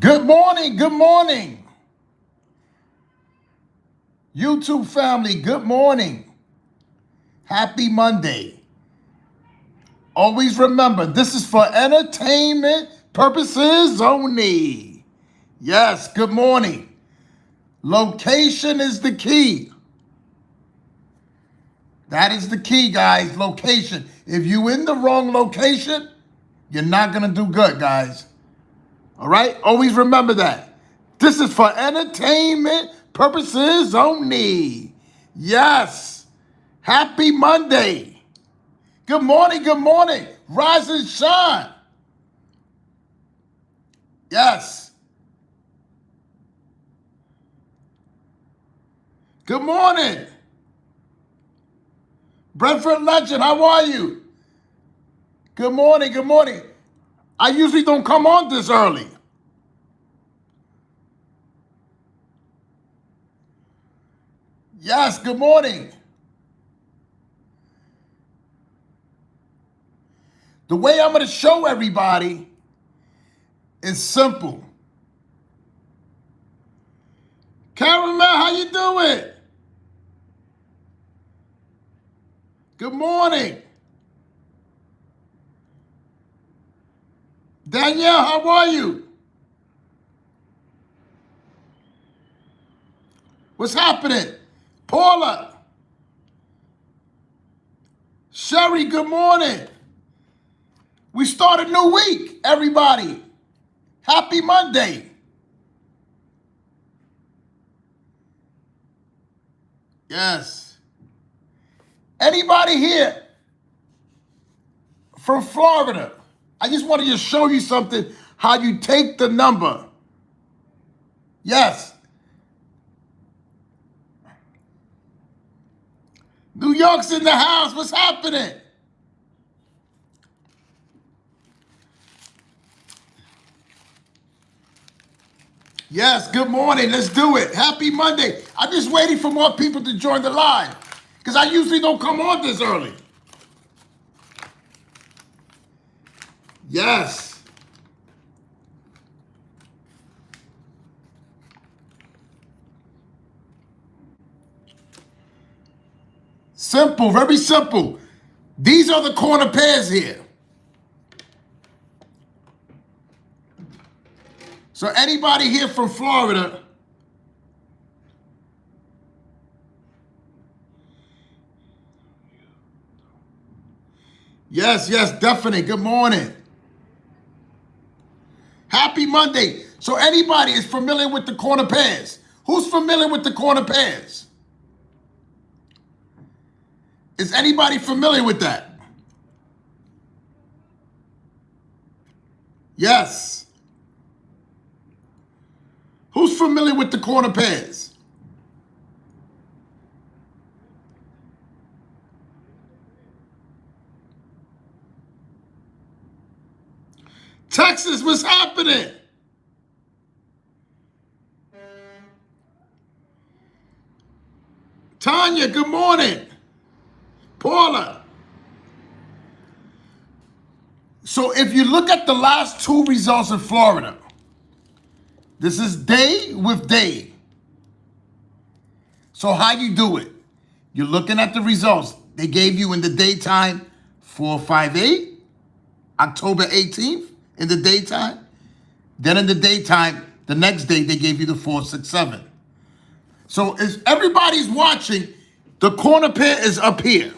Good morning, good morning. YouTube family, good morning. Happy Monday. Always remember, this is for entertainment purposes only. Yes, good morning. Location is the key. That is the key, guys. Location. If you in the wrong location, you're not going to do good, guys. All right? Always remember that. This is for entertainment purposes only. Yes. Happy Monday. Good morning, good morning. Rise and shine. Yes. Good morning. Brentford Legend, how are you? Good morning, good morning. I usually don't come on this early. Yes, good morning. The way I'm going to show everybody is simple. Caramel, how you doing? Good morning. Danielle, how are you? What's happening? Paula. Sherry, good morning. We start a new week, everybody. Happy Monday. Yes. Anybody here from Florida? I just wanted to show you something, how you take the number. Yes. New York's in the house. What's happening? Yes, good morning. Let's do it. Happy Monday. I'm just waiting for more people to join the live because I usually don't come on this early. Yes. Simple, very simple. These are the corner pairs here. So anybody here from Florida, yes, definitely. Good morning. Happy Monday. So anybody is familiar with the corner pairs? Who's familiar with the corner pairs? Is anybody familiar with that? Yes. Who's familiar with the corner pairs? Texas, what's happening? Tanya, good morning. Paula. So if you look at the last two results in Florida, this is day with day. So how you do it? You're looking at the results. They gave you in the daytime 458, October 18th in the daytime. Then in the daytime, the next day, they gave you the 467. So as everybody's watching, the corner pair is up here.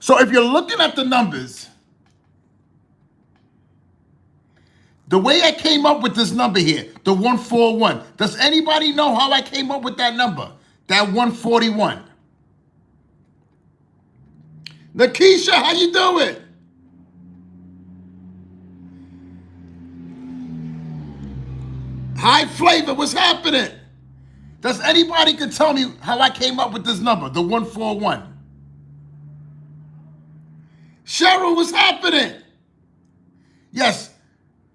So if you're looking at the numbers, the way I came up with this number here, the 141, does anybody know how I came up with that number? That 141. Nakisha, how you doing? High Flavor, what's happening? Does anybody could tell me how I came up with this number, the 141? Cheryl, what's happening? Yes.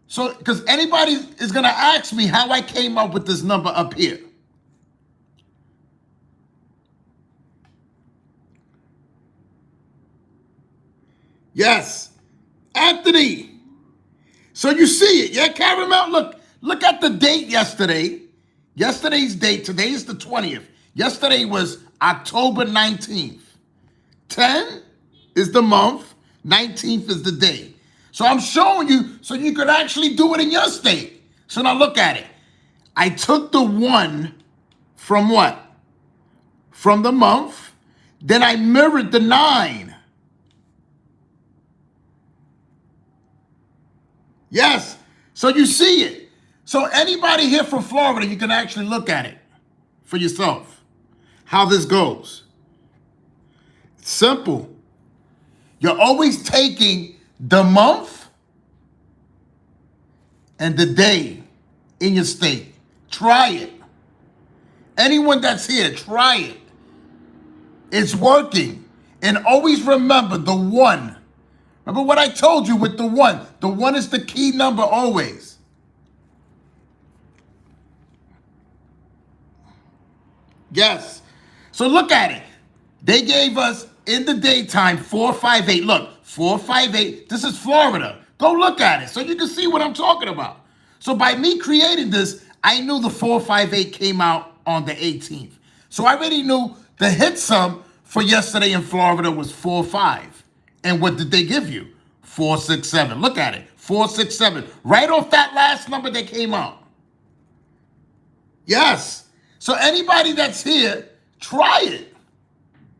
So, because anybody is going to ask me how I came up with this number up here. Yes. Anthony, So you see it, yeah, Caramel? Look at the date yesterday. Yesterday's date, today is the 20th. Yesterday was October 19th. 10 is the month, 19th is the day. So I'm showing you so you could actually do it in your state. So now look at it. I took the 1 from what? From the month. Then I mirrored the 9. Yes. So you see it. So anybody here from Florida, you can actually look at it for yourself, how this goes. It's simple. You're always taking the month and the day in your state. Try it. Anyone that's here, try it. It's working. And always remember the 1. Remember what I told you with the 1. The 1 is the key number always. Yes. So look at it. They gave us in the daytime 458. Look, 458. This is Florida. Go look at it so you can see what I'm talking about. So by me creating this, I knew the 458 came out on the 18th. So I already knew the hit sum for yesterday in Florida was 45. And what did they give you? 467. Look at it. 467. Right off that last number that came out. Yes. So anybody that's here, try it.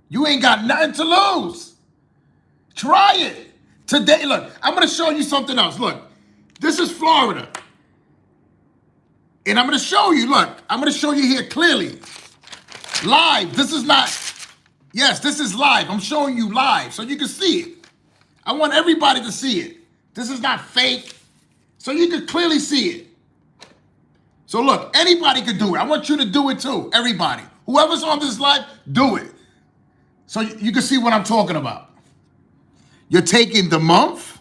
You ain't got nothing to lose. Try it. Today, look, I'm going to show you something else. Look, this is Florida. And I'm going to show you, look, I'm going to show you here clearly. Live. This is not, yes, this is live. I'm showing you live so you can see it. I want everybody to see it. This is not fake. So you can clearly see it. So look, anybody could do it. I want you to do it too. Everybody. Whoever's on this live, do it. So you can see what I'm talking about. You're taking the month.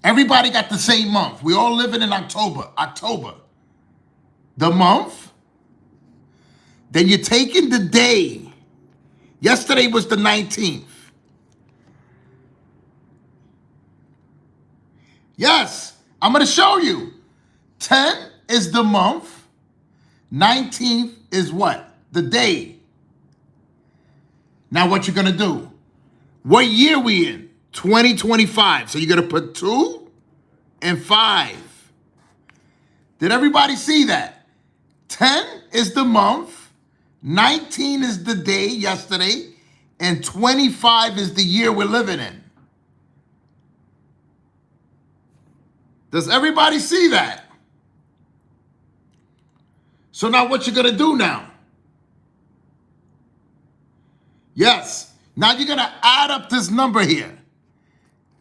Everybody got the same month. We all living in October. October. The month. Then you're taking the day. Yesterday was the 19th. Yes, I'm going to show you. 10 is the month. 19th is what? The day. Now what you're going to do? What year we in? 2025. So you're going to put 2 and 5. Did everybody see that? 10 is the month. 19 is the day, yesterday. And 25 is the year we're living in. Does everybody see that? So now what you're going to do now? Yes. Now you're going to add up this number here.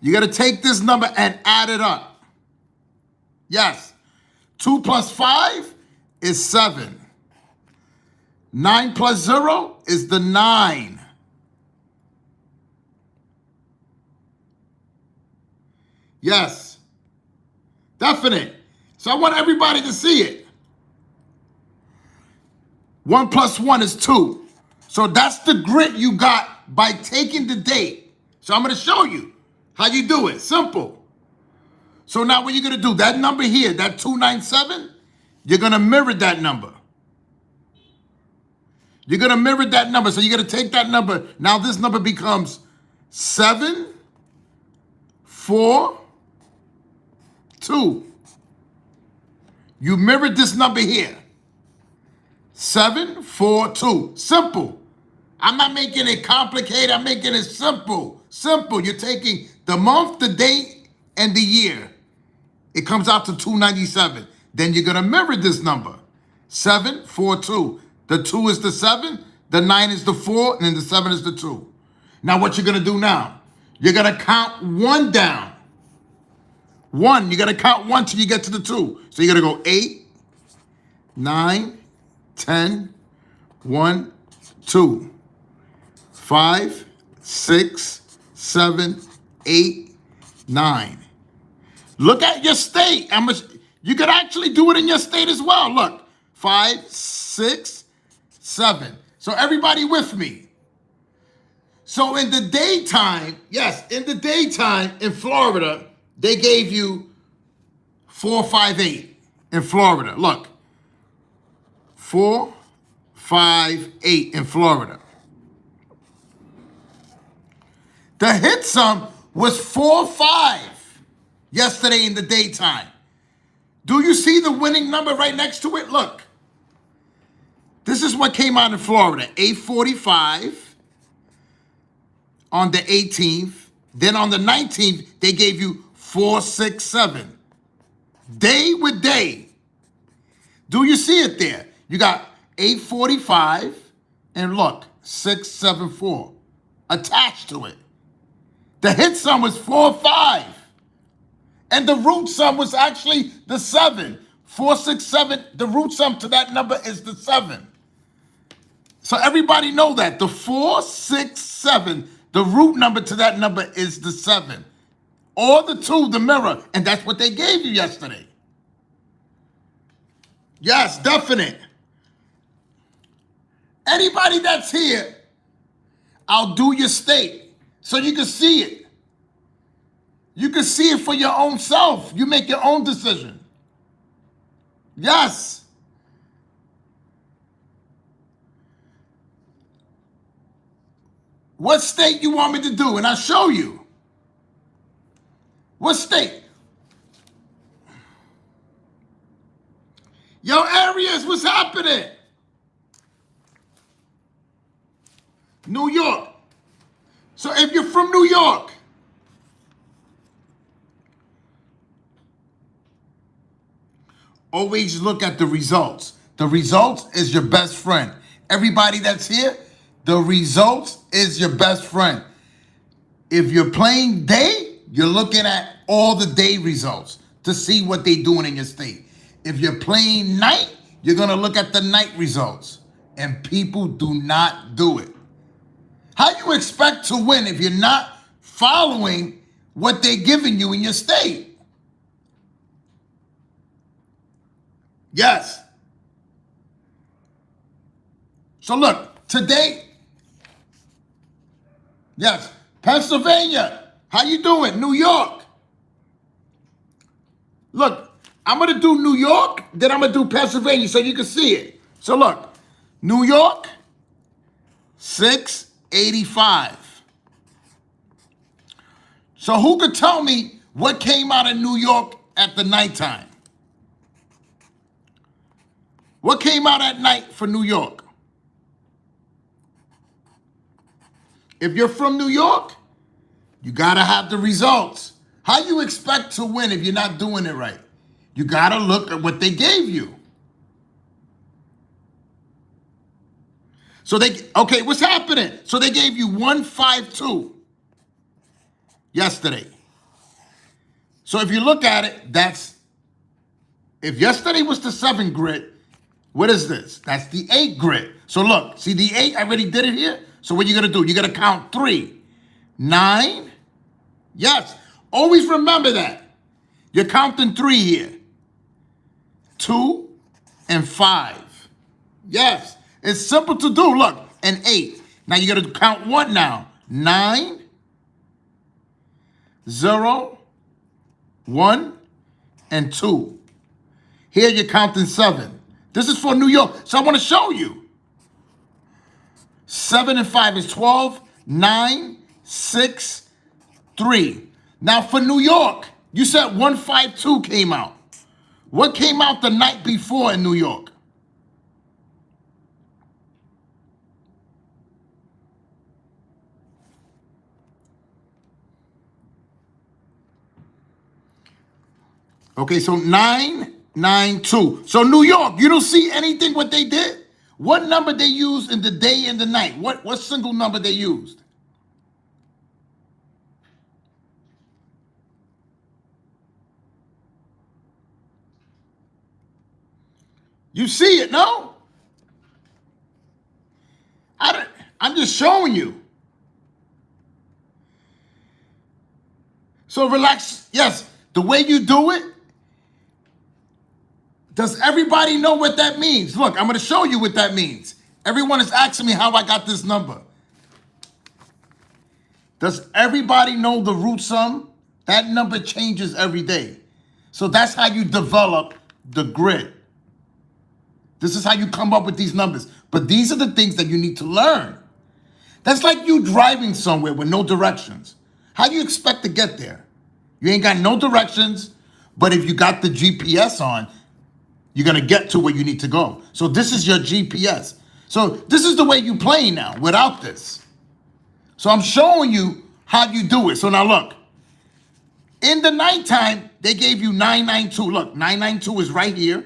You're going to take this number and add it up. Yes. 2 plus 5 is 7. 9 plus 0 is the 9. Yes. Definite. So I want everybody to see it. 1 plus 1 is 2. So that's the grit you got by taking the date. So I'm going to show you how you do it. Simple. So now what you're going to do, that number here, that 297, you're going to mirror that number. You're going to mirror that number. So you're going to take that number. Now this number becomes 7, 4, 2. You mirrored this number here. 7, 4, 2. Simple. I'm not making it complicated. I'm making it simple. Simple. You're taking the month, the date, and the year. It comes out to 297. Then you're going to mirror this number. 7, 4, 2. The 2 is the 7. The 9 is the 4. And then the 7 is the 2. Now what you're going to do now? You're going to count 1 down. 1. You got to count 1 till you get to the 2. So you're going to go 8, 9, 10, 1, 2, 5, 6, 7, 8, 9. Look at your state. You could actually do it in your state as well. Look, 5, 6, 7. So everybody with me. So in the daytime, yes, in the daytime in Florida, they gave you 458 in Florida. Look, 458 in Florida. The hit sum was 4-5 yesterday in the daytime. Do you see the winning number right next to it? Look. This is what came out in Florida. 845 on the 18th. Then on the 19th, they gave you 467. Day with day. Do you see it there? You got 845 and look, 674 attached to it. The hit sum was 4-5. And the root sum was actually the 7. 467, the root sum to that number is the 7. So everybody know that. The 467, the root number to that number is the 7. Or the 2, the mirror. And that's what they gave you yesterday. Yes, definite. Anybody that's here, I'll do your state so you can see it. You can see it for your own self. You make your own decision. Yes. What state you want me to do? And I'll show you. What state? Yo, Aries, what's happening? New York. So if you're from New York, always look at the results. The results is your best friend. Everybody that's here, the results is your best friend. If you're playing day, you're looking at all the day results to see what they're doing in your state. If you're playing night, you're going to look at the night results. And people do not do it. How you expect to win if you're not following what they're giving you in your state? Yes. So look, today, yes, Pennsylvania, how you doing? New York. Look, I'm going to do New York, then I'm going to do Pennsylvania so you can see it. So look, New York, 685. So who could tell me what came out of New York at the nighttime? What came out at night for New York? If you're from New York, you got to have the results. How you expect to win if you're not doing it right? You got to look at what they gave you. So okay, what's happening? So they gave you 152 yesterday. So if you look at it, if yesterday was the 7 grid, what is this? That's the 8 grid. So look, see the 8, I already did it here. So what you going to do? You're going to count 3, 9. Yes, always remember that. You're counting 3 here. 2 and 5. Yes, it's simple to do. Look, and 8. Now you got to count 1 now. 9, 0, 1, and 2. Here you're counting 7. This is for New York. So I want to show you. 7 and 5 is 12, 9, 6, 3. Now for New York, you said 152 came out. What came out the night before in New York? Okay, so 992. So New York, you don't see anything what they did? What number they used in the day and the night? What single number they used? You see it, no? I'm just showing you. So relax. Yes, the way you do it, does everybody know what that means? Look, I'm going to show you what that means. Everyone is asking me how I got this number. Does everybody know the root sum? That number changes every day. So that's how you develop the grid. This is how you come up with these numbers. But these are the things that you need to learn. That's like you driving somewhere with no directions. How do you expect to get there? You ain't got no directions, but if you got the GPS on, you're going to get to where you need to go. So this is your GPS. So this is the way you play now without this. So I'm showing you how you do it. So now look, in the nighttime, they gave you 992. Look, 992 is right here.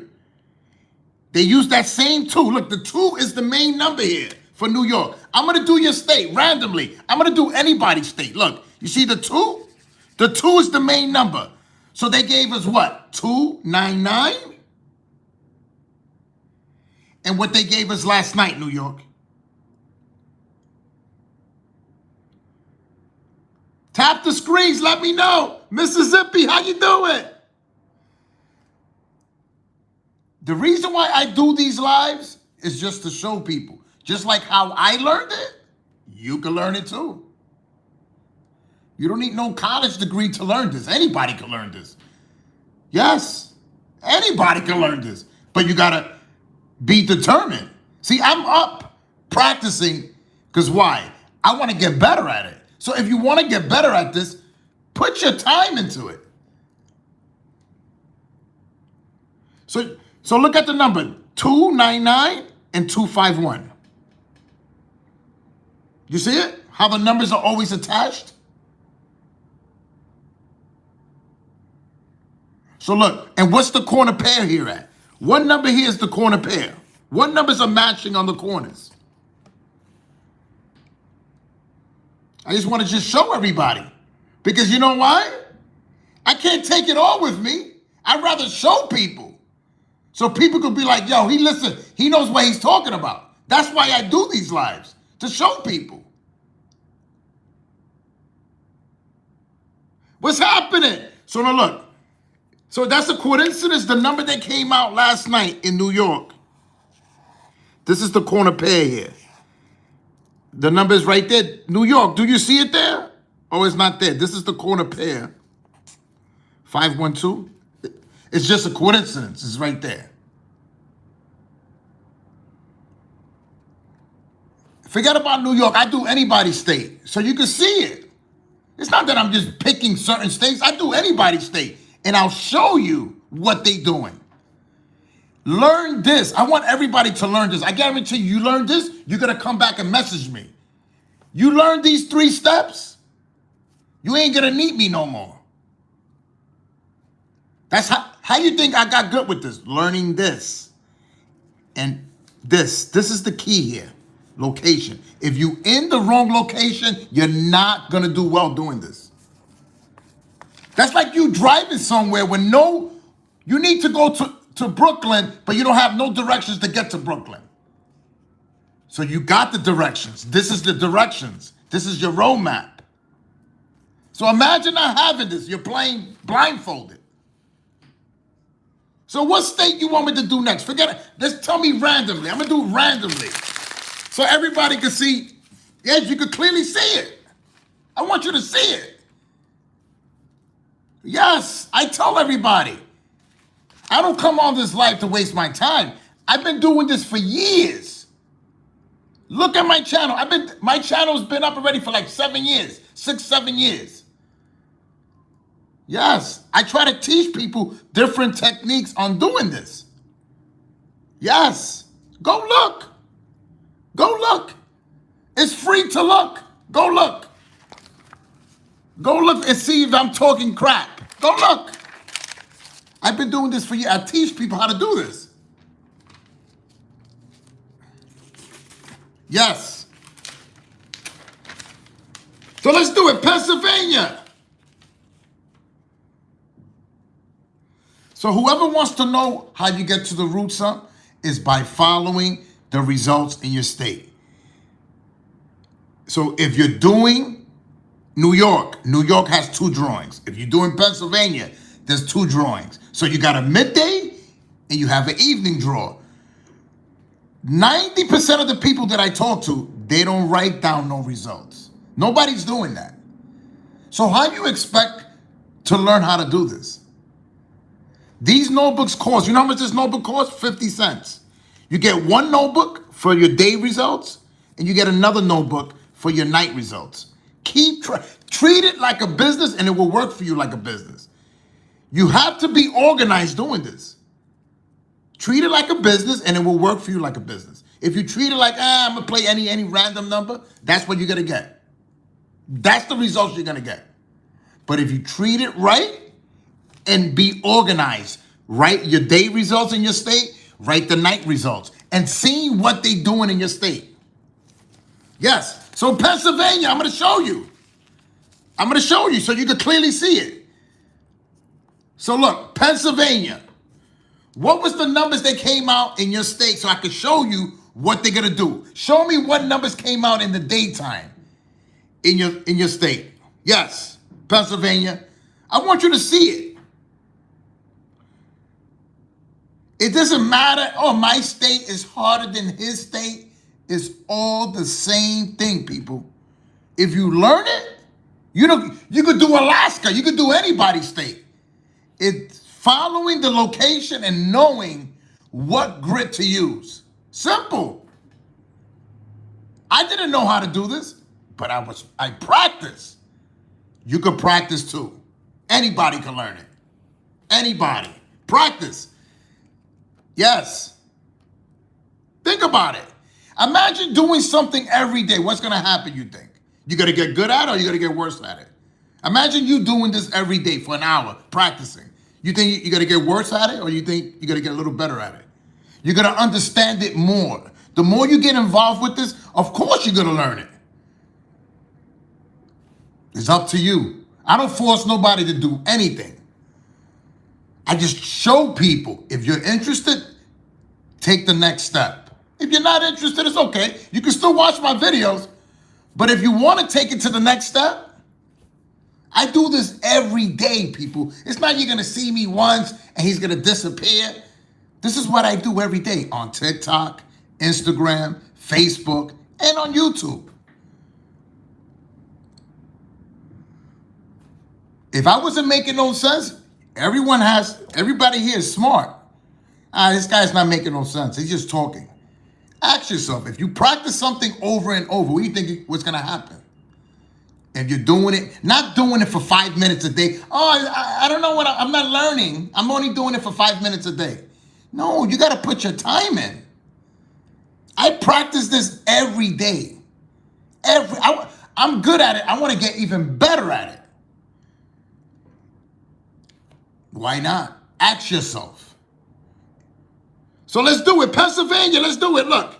They use that same 2. Look, the 2 is the main number here for New York. I'm going to do your state randomly. I'm going to do anybody's state. Look, you see the 2? The 2 is the main number. So they gave us what? 299? And what they gave us last night, New York. Tap the screens, let me know. Mississippi, how you doing? The reason why I do these lives is just to show people. Just like how I learned it, you can learn it too. You don't need no college degree to learn this. Anybody can learn this. Yes, anybody can learn this. But you gotta be determined. See, I'm up practicing because why? I want to get better at it. So if you want to get better at this, put your time into it. So look at the number 299 and 251. You see it? How the numbers are always attached? So look, and what's the corner pair here at? What number here is the corner pair? What numbers are matching on the corners? I just want to just show everybody. Because you know why? I can't take it all with me. I'd rather show people. So people could be like, yo, he knows what he's talking about. That's why I do these lives, to show people. What's happening? So now look. So that's a coincidence. The number that came out last night in New York. This is the corner pair here. The number is right there. New York, do you see it there? Oh, it's not there. This is the corner pair. 512. It's just a coincidence. It's right there. Forget about New York. I do anybody's state. So you can see it. It's not that I'm just picking certain states. I do anybody's state. And I'll show you what they're doing. Learn this. I want everybody to learn this. I guarantee you learn this, you're going to come back and message me. You learn these 3 steps, you ain't going to need me no more. That's how you think I got good with this? Learning this. And this is the key here. Location. If you in the wrong location, you're not going to do well doing this. That's like you driving somewhere when you need to go to Brooklyn, but you don't have no directions to get to Brooklyn. So you got the directions. This is the directions. This is your roadmap. So imagine not having this. You're playing blindfolded. So what state you want me to do next? Forget it. Just tell me randomly. I'm going to do randomly. So everybody can see. Yes, you can clearly see it. I want you to see it. Yes, I tell everybody. I don't come on this life to waste my time. I've been doing this for years. Look at my channel. My channel's been up already for like 7 years, 6, 7 years. Yes, I try to teach people different techniques on doing this. Yes, go look. Go look. It's free to look. Go look. Go look and see if I'm talking crap. Go look. I've been doing this for years. I teach people how to do this. Yes. So let's do it. Pennsylvania. So whoever wants to know how you get to the root sum is by following the results in your state. So if you're doing New York has 2 drawings. If you're doing Pennsylvania, there's 2 drawings. So you got a midday and you have an evening draw. 90% of the people that I talk to, they don't write down no results. Nobody's doing that. So how do you expect to learn how to do this? These notebooks cost, you know how much this notebook costs? 50 cents. You get one notebook for your day results, and you get another notebook for your night results. Treat it like a business, and it will work for you like a business. You have to be organized doing this. Treat it like a business, and it will work for you like a business. If you treat it like, I'm gonna play any random number, that's what you're gonna get. That's the results you're gonna get. But if you treat it right and be organized, write your day results in your state, write the night results, and see what they're doing in your state. Yes. So Pennsylvania, I'm gonna show you. I'm gonna show you so you can clearly see it. So look, Pennsylvania. What was the numbers that came out in your state so I could show you what they're gonna do? Show me what numbers came out in the daytime in your state. Yes, Pennsylvania. I want you to see it. It doesn't matter, oh, my state is harder than his state. It's all the same thing, people. If you learn it, you could do Alaska, you could do anybody's state. It's following the location and knowing what grid to use. Simple. I didn't know how to do this, but I practiced. You could practice too. Anybody can learn it. Anybody. Practice. Yes. Think about it. Imagine doing something every day. What's going to happen, you think? You're going to get good at it or you're going to get worse at it? Imagine you doing this every day for an hour, practicing. You think you're going to get worse at it or you think you're going to get a little better at it? You're going to understand it more. The more you get involved with this, of course you're going to learn it. It's up to you. I don't force nobody to do anything. I just show people, if you're interested, take the next step. If you're not interested, it's okay. You can still watch my videos. But if you want to take it to the next step, I do this every day, people. It's not you're going to see me once and he's going to disappear. This is what I do every day on TikTok, Instagram, Facebook, and on YouTube. If I wasn't making no sense, everybody here is smart. This guy's not making no sense. He's just talking. Ask yourself, if you practice something over and over, what do you think what's going to happen? If you're doing it, not doing it for 5 minutes a day. Oh, I don't know what I'm not learning. I'm only doing it for 5 minutes a day. No, you got to put your time in. I practice this every day. I'm good at it. I want to get even better at it. Why not? Ask yourself. So let's do it. Pennsylvania, let's do it. Look.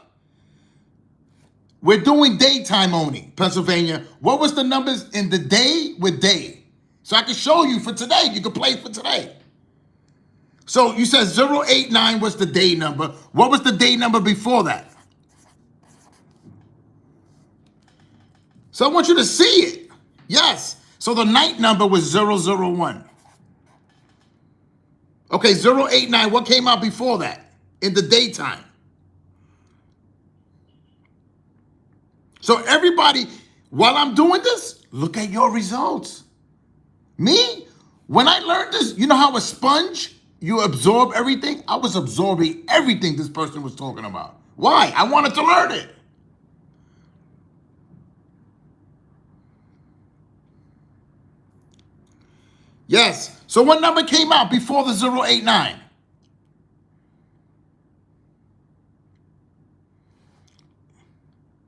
We're doing daytime only, Pennsylvania. What was the numbers in the day with day? So I can show you for today. You can play for today. So you said 089 was the day number. What was the day number before that? So I want you to see it. Yes. So the night number was 001. Okay, 089, what came out before that in the daytime? So everybody, while I'm doing this, look at your results. Me, when I learned this, you know how a sponge, you absorb everything? I was absorbing everything this person was talking about. Why? I wanted to learn it. Yes. So what number came out before the 089?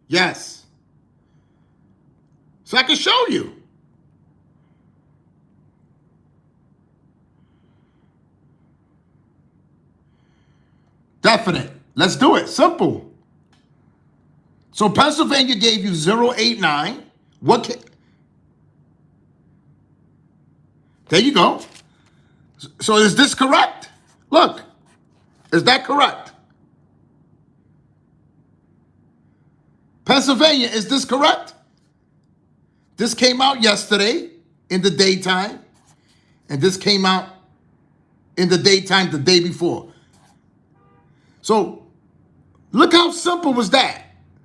Yes. So I can show you. Definite. Let's do it. Simple. So Pennsylvania gave you 089. There you go. So is this correct? Look. Is that correct? Pennsylvania, is this correct? This came out yesterday in the daytime, and this came out in the daytime the day before. So look how simple was that.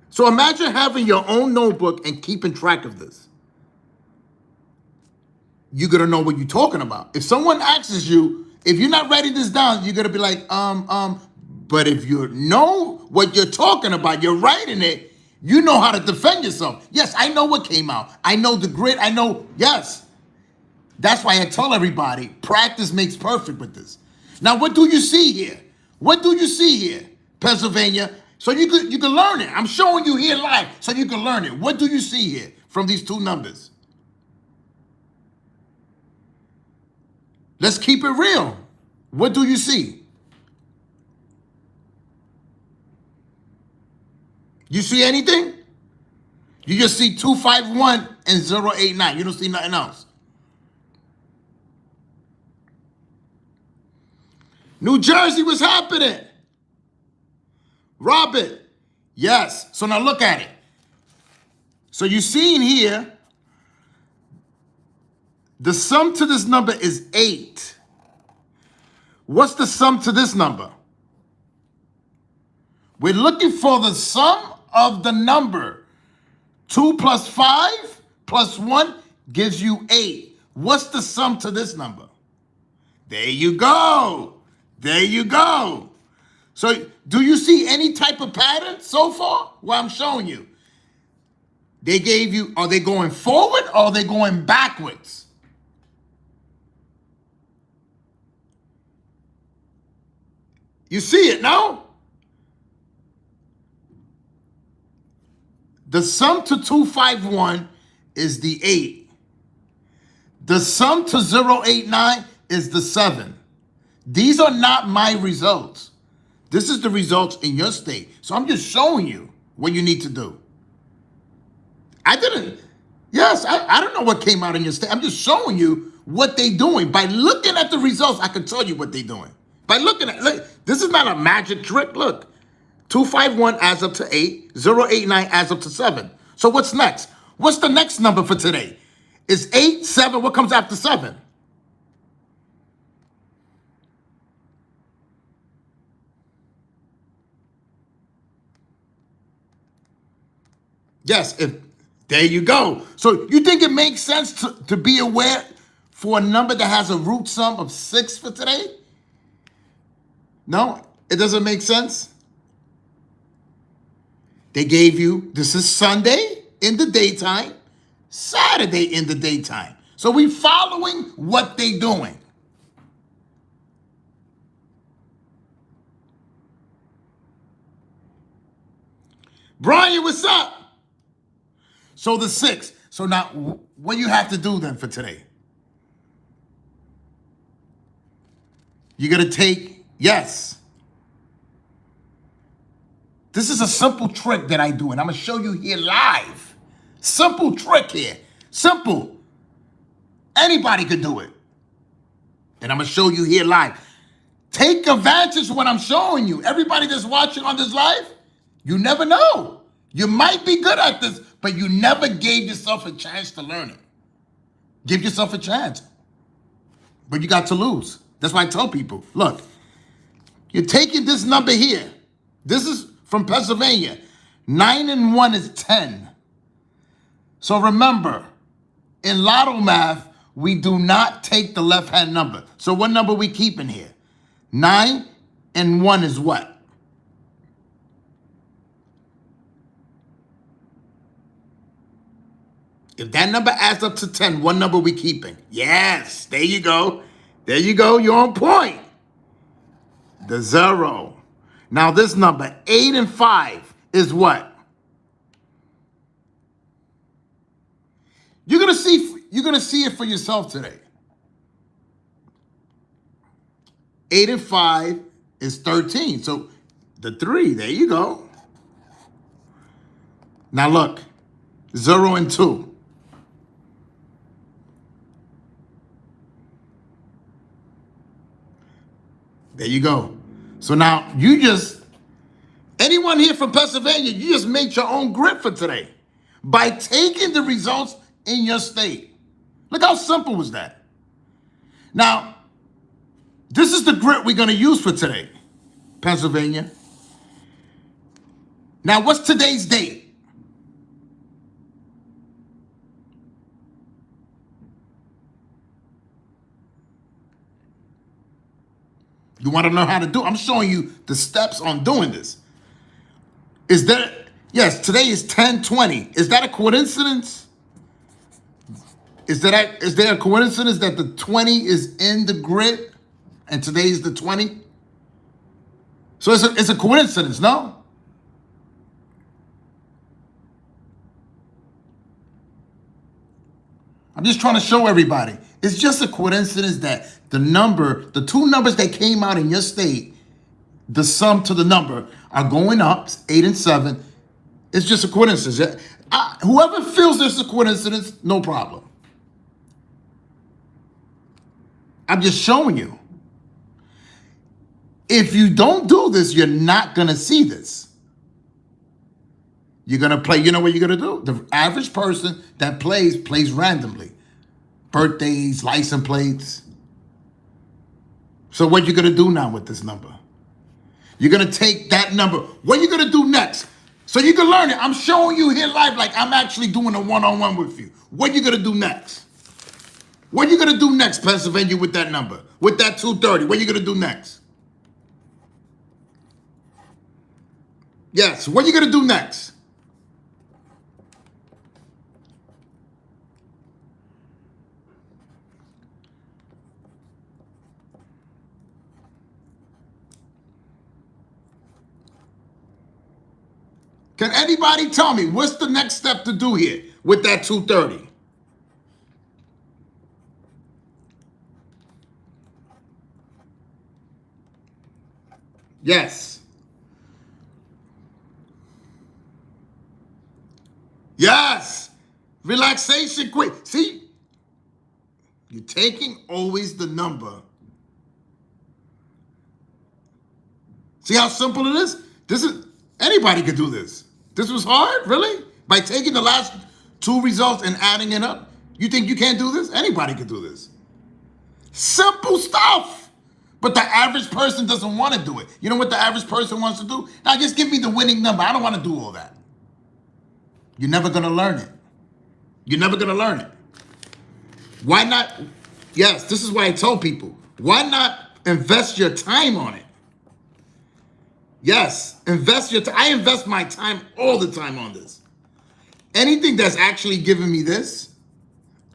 So imagine having your own notebook and keeping track of this. you're gonna know what you're talking about. If someone asks you, if you're not writing this down, you're gonna be like, but if you know what you're talking about, you're writing it, you know how to defend yourself. Yes, I know what came out. I know the grit. I know, yes. That's why I tell everybody, practice makes perfect with this. Now, what do you see here? What do you see here, Pennsylvania? So you can learn it. I'm showing you here live so you can learn it. What do you see here from these two numbers? Let's keep it real. What do you see? You see anything? You just see 251 and 089. You don't see nothing else. New Jersey, what's happening? Robert. Yes. So now look at it. So you see in here, the sum to this number is 8. What's the sum to this number? We're looking for the sum of the number. 2 plus 5 plus 1 gives you 8. What's the sum to this number? There you go. There you go. So do you see any type of pattern so far? Well, I'm showing you. They gave you, are they going forward or are they going backwards? You see it now? The sum to 251 is the 8. The sum to 089 is the 7. These are not my results. This is the results in your state. So I'm just showing you what you need to do. I didn't. Yes, I don't know what came out in your state. I'm just showing you what they're doing. By looking at the results, I can tell you what they're doing. By looking at, look, this is not a magic trick. Look, 251 adds up to 8. 089 adds up to 7. So what's next? What's the next number for today? It's 8, 7. What comes after 7? Yes, there you go. So you think it makes sense to be aware for a number that has a root sum of 6 for today? No, it doesn't make sense. They gave you, this is Sunday in the daytime, Saturday in the daytime. So we following what they doing. Brian, what's up? So the 6. So now what you have to do then for today? You're going to take, yes. This is a simple trick that I do, and I'm going to show you here live. Simple trick here. Simple. Anybody could do it. And I'm going to show you here live. Take advantage of what I'm showing you. Everybody that's watching on this live, you never know. You might be good at this, but you never gave yourself a chance to learn it. Give yourself a chance. But you got to lose. That's why I tell people, look, you're taking this number here. This is from Pennsylvania. 9 and 1 is 10. So remember, in lotto math, we do not take the left-hand number. So what number we keeping here? 9 and 1 is what? If that number adds up to 10, what number we keeping? Yes, there you go. There you go. You're on point. The 0. Now this number, 8 and 5, is what? You're gonna see it for yourself today. 8 and 5 is 13. So the 3, there you go. Now look, 0 and 2. There you go. So now you just, anyone here from Pennsylvania, you just made your own grid for today by taking the results in your state. Look how simple was that. Now, this is the grid we're going to use for today, Pennsylvania. Now, what's today's date? You want to learn how to do it? I'm showing you the steps on doing this. Is there, yes, today is 10/20. Is that a coincidence? Is there a coincidence that the 20 is in the grid and today is the 20? So it's a coincidence, no? I'm just trying to show everybody. It's just a coincidence that the two numbers that came out in your state, the sum to the number are going up, 8 and 7. It's just a coincidence. Whoever feels there's a coincidence, no problem. I'm just showing you. If you don't do this, you're not going to see this. You're going to play, you know what you're going to do? The average person that plays randomly. Birthdays, license plates. So what you going to do now with this number? You're going to take that number. What are you going to do next? So you can learn it. I'm showing you here live like I'm actually doing a one-on-one with you. What are you going to do next? What are you going to do next, Pennsylvania, with that number? With that 230, what are you going to do next? Yes, what are you going to do next? Can anybody tell me what's the next step to do here with that 230? Yes. Yes. Relaxation quick. See? You're taking always the number. See how simple it is? Anybody could do this. This was hard, really? By taking the last two results and adding it up? You think you can't do this? Anybody could do this. Simple stuff. But the average person doesn't want to do it. You know what the average person wants to do? Now just give me the winning number. I don't want to do all that. You're never going to learn it. You're never going to learn it. Why not? Yes, this is why I tell people. Why not invest your time on it? Yes, invest your time. I invest my time all the time on this. Anything that's actually giving me this,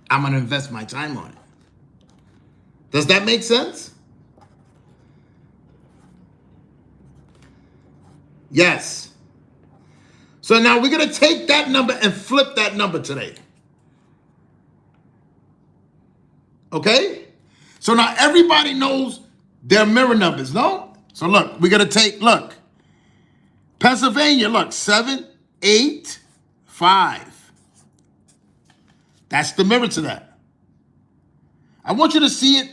I'm going to invest my time on it. Does that make sense? Yes. So now we're going to take that number and flip that number today. Okay? So now everybody knows their mirror numbers, no? So look, we're going to take, look. Pennsylvania, look, 7, 8, 5. That's the mirror to that. I want you to see it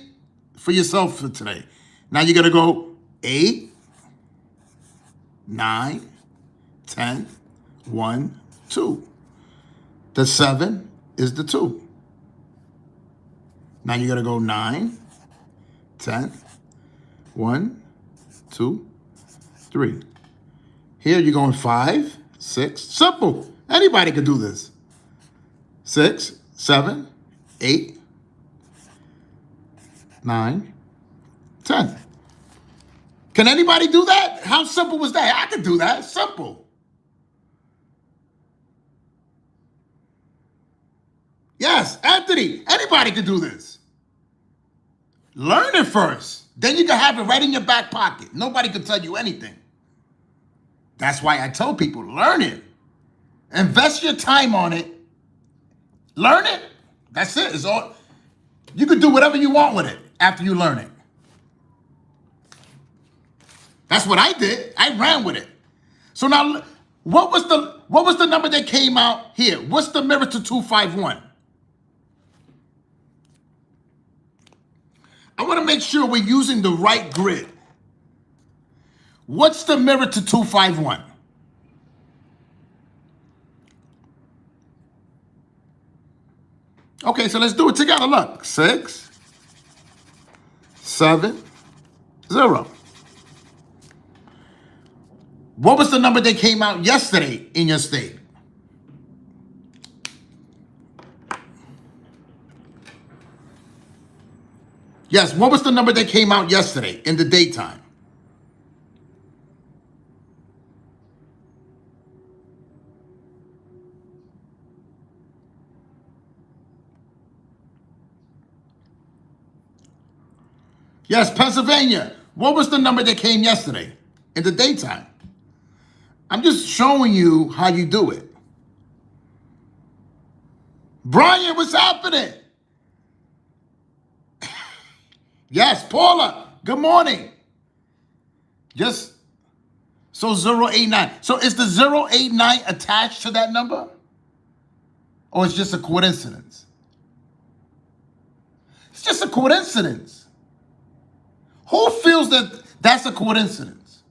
for yourself for today. Now you're going to go 8, 9, 10, 1, 2. The 7 is the 2. Now you're going to go 9, 10, 1, 2, 3. Here you're going 5, 6. Simple. Anybody could do this. 6, 7, 8, 9, 10. Can anybody do that? How simple was that? I could do that. Simple. Yes, Anthony, anybody could do this. Learn it first. Then you can have it right in your back pocket. Nobody can tell you anything. That's why I tell people, learn it. Invest your time on it. Learn it. That's it. It's all. You can do whatever you want with it after you learn it. That's what I did. I ran with it. So now, what was the number that came out here? What's the mirror to 251? I want to make sure we're using the right grid. What's the mirror to 251? Okay, so let's do it together. Look, 6, 7, 0. What was the number that came out yesterday in your state? Yes, what was the number that came out yesterday in the daytime? Yes, Pennsylvania. What was the number that came yesterday in the daytime? I'm just showing you how you do it. Brian, what's happening? Yes, Paula, good morning. Just so 089. So is the 089 attached to that number? Or it's just a coincidence? It's just a coincidence. Who feels that that's a coincidence?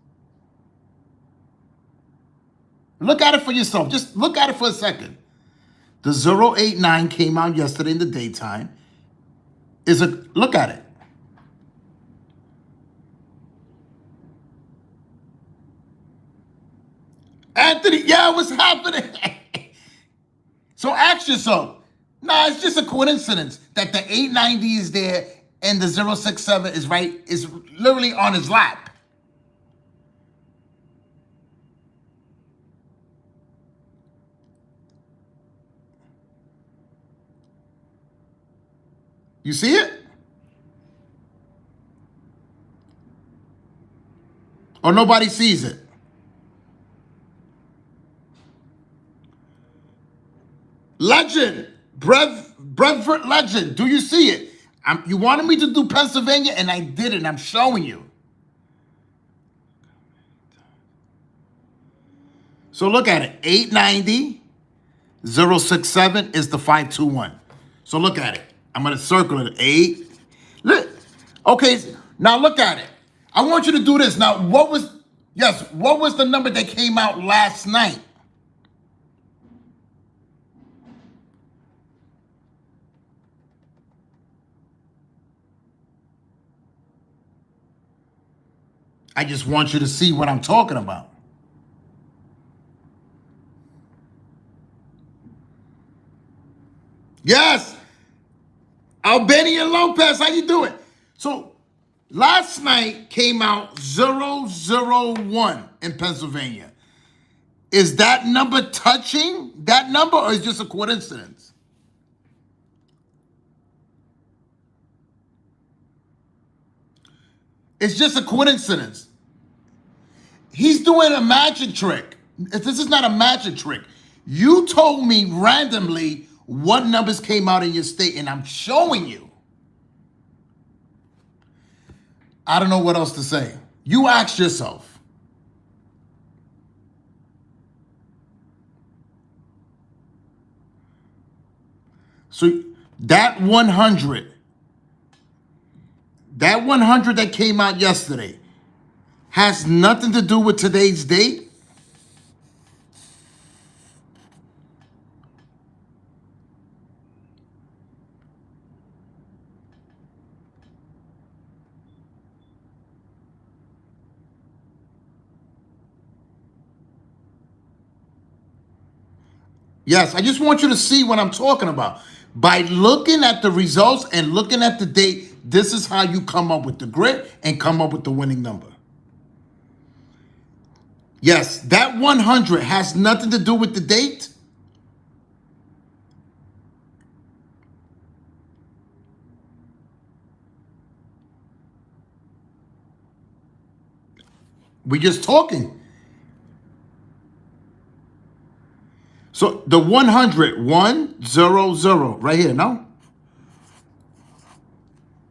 Look at it for yourself. Just look at it for a second. The 089 came out yesterday in the daytime. Look at it. Anthony, yeah, what's happening? So ask yourself, nah, it's just a coincidence that the 890 is there and the 067 is literally on his lap. You see it? Or nobody sees it? Legend, Brentford Legend, do you see it? You wanted me to do Pennsylvania, and I did it. I'm showing you. So look at it. 890, 067 is the 521. So look at it. I'm going to circle it. 8. Look. Okay, now look at it. I want you to do this. Now, what was the number that came out last night? I just want you to see what I'm talking about. Yes. Albanian Lopez, how you doing? So last night came out 001 in Pennsylvania. Is that number touching that number, or is it just a coincidence? It's just a coincidence. He's doing a magic trick. This is not a magic trick. You told me randomly what numbers came out in your state, and I'm showing you. I don't know what else to say. You ask yourself. So that 100 that came out yesterday has nothing to do with today's date? Yes, I just want you to see what I'm talking about. By looking at the results and looking at the date, this is how you come up with the grid and come up with the winning number. Yes, that 100 has nothing to do with the date. We're just talking. So the 100, 100, right here, no?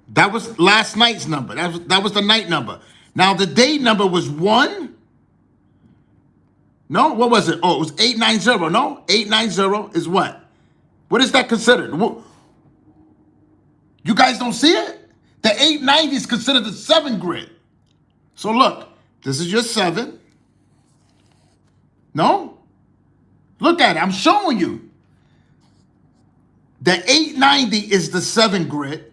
That was last night's number. That was the night number. Now the day number was 1. No, what was it? Oh, it was 890. No, 890 is what? What is that considered? You guys don't see it? The 890 is considered the 7 grid. So look, this is your 7. No? Look at it. I'm showing you. The 890 is the 7 grid.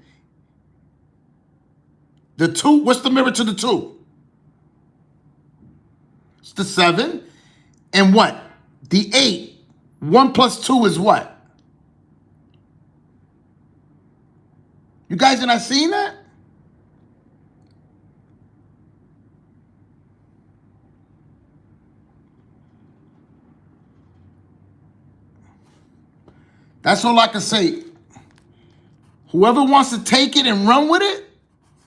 The 2, what's the mirror to the 2? It's the 7. And what? The 8. 1 plus 2 is what? You guys are not seeing that? That's all I can say. Whoever wants to take it and run with it,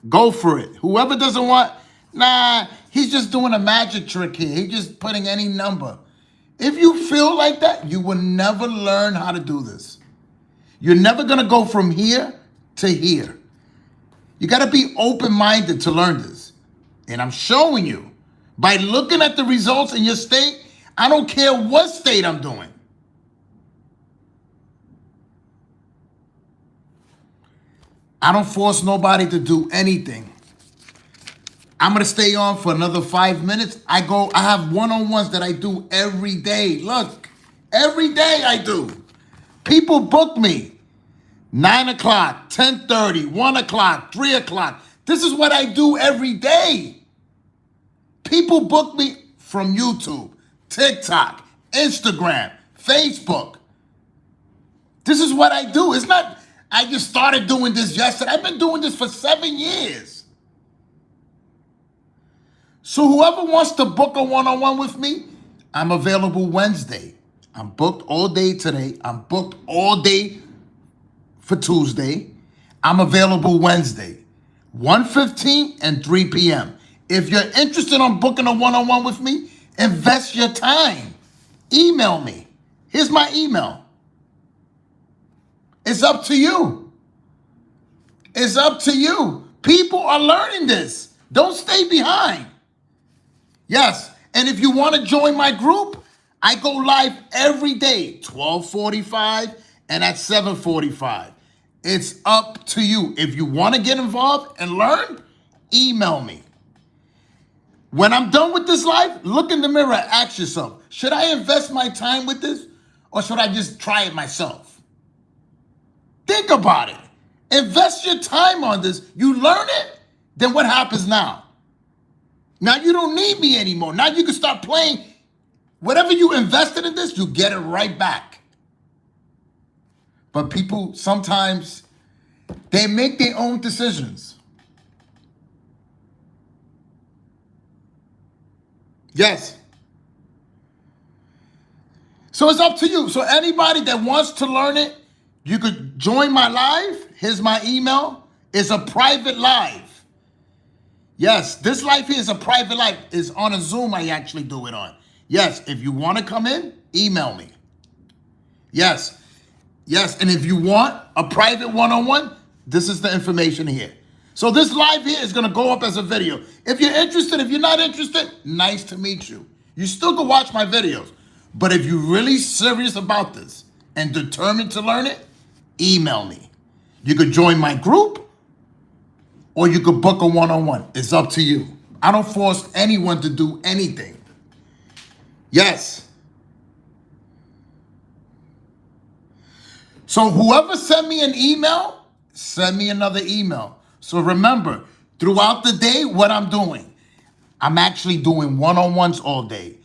go for it. Whoever doesn't want, nah, he's just doing a magic trick here. He's just putting any number. If you feel like that, you will never learn how to do this. You're never going to go from here to here. You got to be open-minded to learn this. And I'm showing you, by looking at the results in your state, I don't care what state I'm doing. I don't force nobody to do anything. I'm going to stay on for another 5 minutes. I have one-on-ones that I do every day. Look, every day I do. People book me. 9 o'clock, 10:30, 1 o'clock, 3 o'clock. This is what I do every day. People book me from YouTube, TikTok, Instagram, Facebook. This is what I do. It's not, I just started doing this yesterday. I've been doing this for 7 years. So whoever wants to book a one-on-one with me, I'm available Wednesday. I'm booked all day today. I'm booked all day for Tuesday. I'm available Wednesday, 1:15 and 3 p.m. If you're interested in booking a one-on-one with me, invest your time. Email me. Here's my email. It's up to you. It's up to you. People are learning this. Don't stay behind. Yes, and if you want to join my group, I go live every day, 12:45 and at 7:45. It's up to you. If you want to get involved and learn, email me. When I'm done with this live, look in the mirror and ask yourself, should I invest my time with this or should I just try it myself? Think about it. Invest your time on this. You learn it, then what happens now? Now you don't need me anymore. Now you can start playing. Whatever you invested in this, you get it right back. But people sometimes, they make their own decisions. Yes. So it's up to you. So anybody that wants to learn it, you could join my live. Here's my email. It's a private live. Yes, this live here is a private live. It's on a Zoom I actually do it on. Yes, if you want to come in, email me. Yes. Yes, and if you want a private one-on-one, this is the information here. So this live here is going to go up as a video. If you're interested, if you're not interested, nice to meet you. You still can watch my videos. But if you're really serious about this and determined to learn it, email me. You could join my group or you could book a one-on-one. It's up to you. I don't force anyone to do anything. Yes. So whoever sent me an email, send me another email. So remember, throughout the day, what I'm doing, I'm actually doing one-on-ones all day.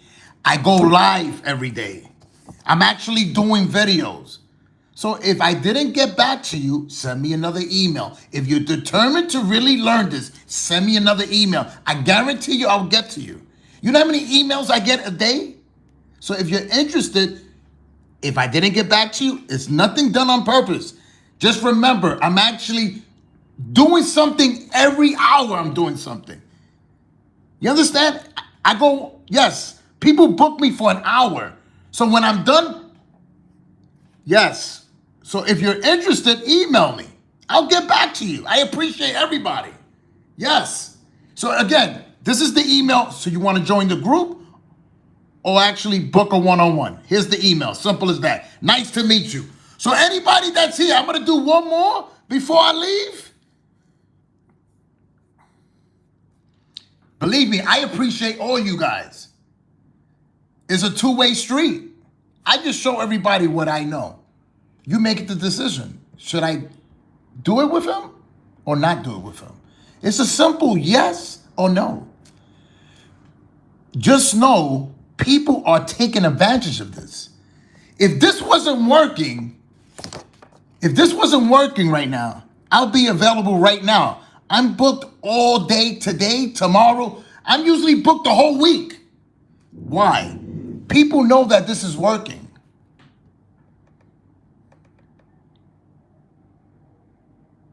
I go live every day. I'm actually doing videos. So if I didn't get back to you, send me another email. If you're determined to really learn this, send me another email. I guarantee you I'll get to you. You know how many emails I get a day? So if you're interested, if I didn't get back to you, it's nothing done on purpose. Just remember, I'm actually doing something every hour. I'm doing something. You understand? I go, yes, people book me for an hour. So when I'm done, yes. So if you're interested, email me. I'll get back to you. I appreciate everybody. Yes. So again, this is the email. So you want to join the group or actually book a one-on-one. Here's the email. Simple as that. Nice to meet you. So anybody that's here, I'm going to do one more before I leave. Believe me, I appreciate all you guys. It's a two-way street. I just show everybody what I know. You make the decision. Should I do it with him or not do it with him? It's a simple yes or no. Just know people are taking advantage of this. If this wasn't working right now, I'll be available right now. I'm booked all day today, tomorrow. I'm usually booked the whole week. Why? People know that this is working.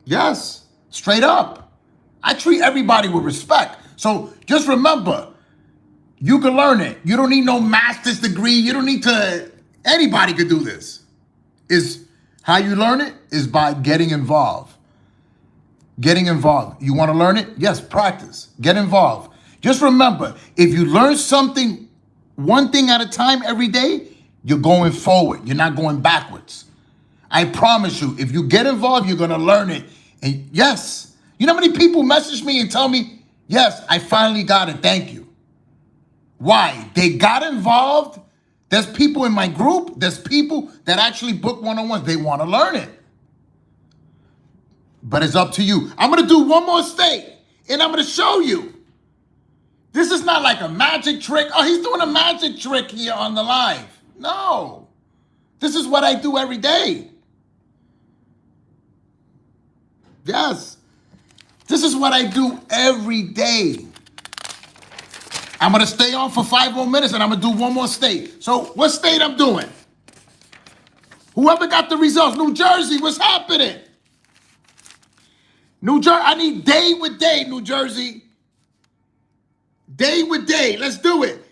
Yes, straight up. I treat everybody with respect. So just remember, you can learn it. You don't need no master's degree. You don't need to, anybody could do this. Is how you learn it is by getting involved. Getting involved. You want to learn it? Yes, practice. Get involved. Just remember, if you learn something, one thing at a time every day, you're going forward. You're not going backwards. I promise you, if you get involved, you're going to learn it. And yes, you know how many people message me and tell me, yes, I finally got it. Thank you. Why? They got involved. There's people in my group. There's people that actually book one-on-ones. They want to learn it. But it's up to you. I'm going to do one more state, and I'm going to show you. This is not like a magic trick. Oh, he's doing a magic trick here on the live. No. This is what I do every day. Yes. This is what I do every day. I'm going to stay on for 5 more minutes, and I'm going to do one more state. So what state I'm doing? Whoever got the results. New Jersey, what's happening? New Jersey, I need day with day, New Jersey. Day with day, let's do it.